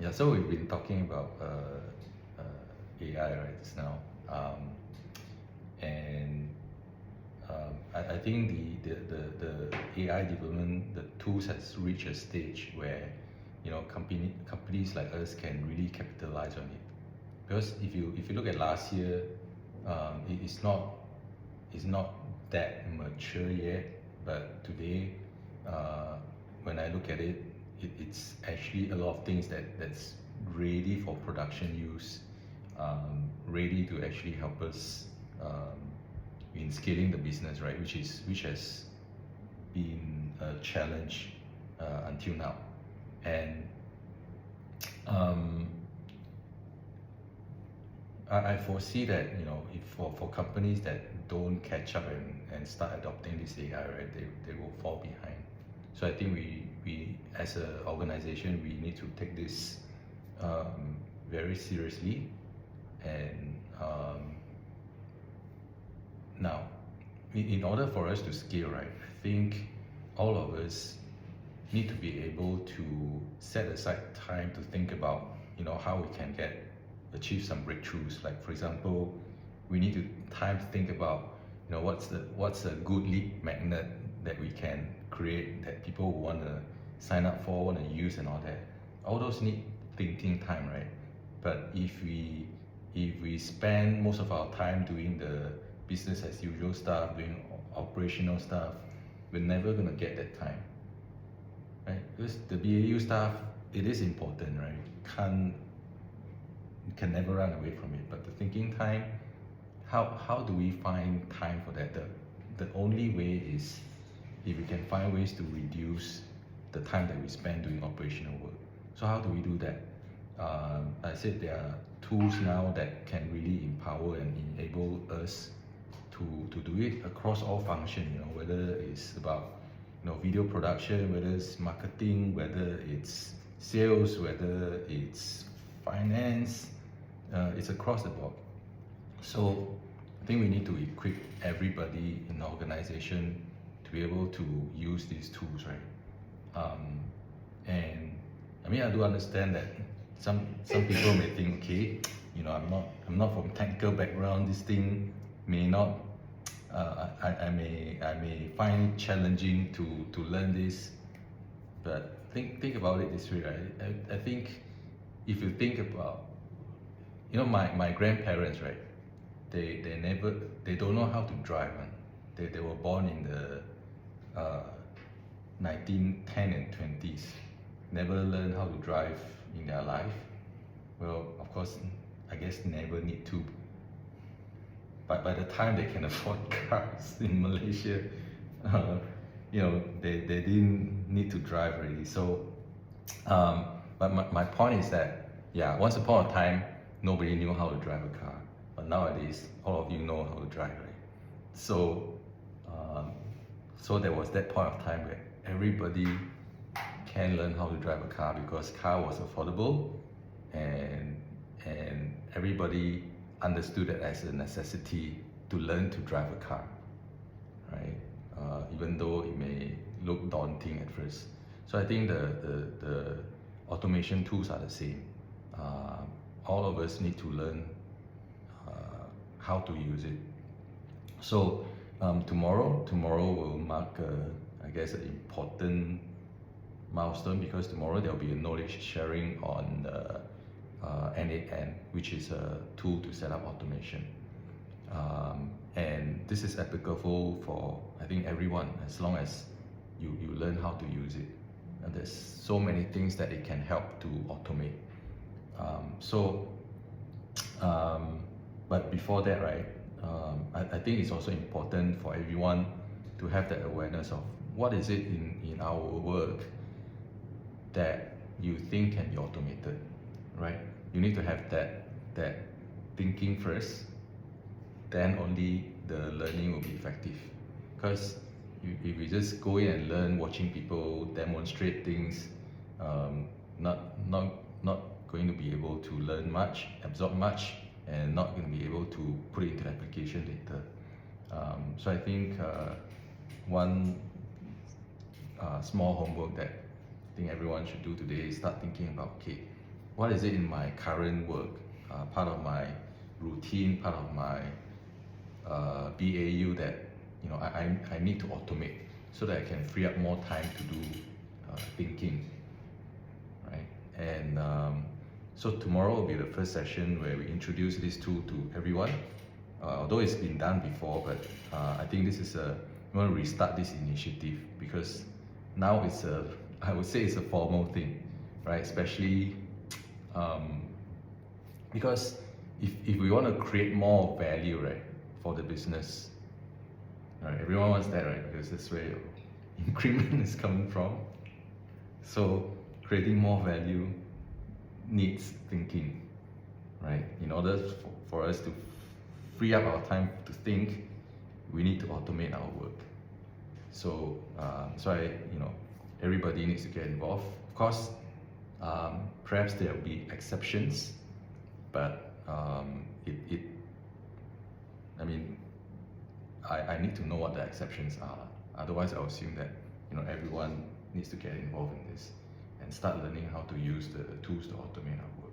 Yeah, so we've been talking about AI right just now, and I think the AI development, the tools has reached a stage where companies like us can really capitalize on it. Because if you look at last year, it's not that mature yet, but today, uh, when I look at it, it's actually a lot of things that's ready for production use, ready to actually help us in scaling the business, right? Which has been a challenge until now, and um, I foresee that if for companies that don't catch up and start adopting this AI, right, they will fall behind. So I think we as an organization we need to take this very seriously, and now in order for us to scale, right, I think all of us need to be able to set aside time to think about how we can achieve some breakthroughs. Like for example, we need to time to think about what's a good lead magnet that we can create that people want to sign up for, want to use, and all that. All those need thinking time, right? But if we spend most of our time doing the business as usual stuff, doing operational stuff, we're never gonna get that time, right? Because the BAU stuff, it is important, right? You can never run away from it. But the thinking time, how do we find time for that? The only way is if we can find ways to reduce the time that we spend doing operational work. So how do we do that? I said there are tools now that can really empower and enable us to do it across all functions, whether it's about video production, whether it's marketing, whether it's sales, whether it's finance, it's across the board. So I think we need to equip everybody in the organization to be able to use these tools, right? And I mean, I do understand that some people may think, okay, I'm not from technical background. This thing may not. I may find it challenging to learn this, but think about it this way, right? I think if you think about, my grandparents, right? They don't know how to drive, man. They were born in the 1910 and 20s, never learned how to drive in their life. Well, of course, I guess never need to. But by the time they can afford cars in Malaysia, they didn't need to drive already. So, but my point is that, yeah, once upon a time, nobody knew how to drive a car. But nowadays, all of you know how to drive, right? So, so there was that point of time where everybody can learn how to drive a car because car was affordable, and everybody understood it as a necessity to learn to drive a car, right? Even though it may look daunting at first. So I think the automation tools are the same. All of us need to learn how to use it. So tomorrow will mark, I guess, an important milestone, because tomorrow there will be a knowledge sharing on NAN, which is a tool to set up automation. And this is applicable for, I think, everyone, as long as you learn how to use it. And there's so many things that it can help to automate. But before that, right, I think it's also important for everyone to have that awareness of what is it in our work that you think can be automated, right? You need to have that thinking first, then only the learning will be effective. Because if we just go in and learn watching people demonstrate things, not going to be able to learn much, absorb much, and not going to be able to put it into application later. So I think one small homework that I think everyone should do today is start thinking about, okay, what is it in my current work, part of my routine, part of my BAU that I need to automate so that I can free up more time to do thinking, right? And so tomorrow will be the first session where we introduce this tool to everyone. Although it's been done before, but I think this is we want to restart this initiative because now I would say it's a formal thing, right? Especially because if we want to create more value, right, for the business, right, everyone wants that, right, because that's where your increment is coming from. So creating more value needs thinking, right? In order for us to free up our time to think, we need to automate our work. So, everybody needs to get involved. Of course, perhaps there will be exceptions, but I need to know what the exceptions are. Otherwise, I'll assume that everyone needs to get involved in this and start learning how to use the tools to automate our work.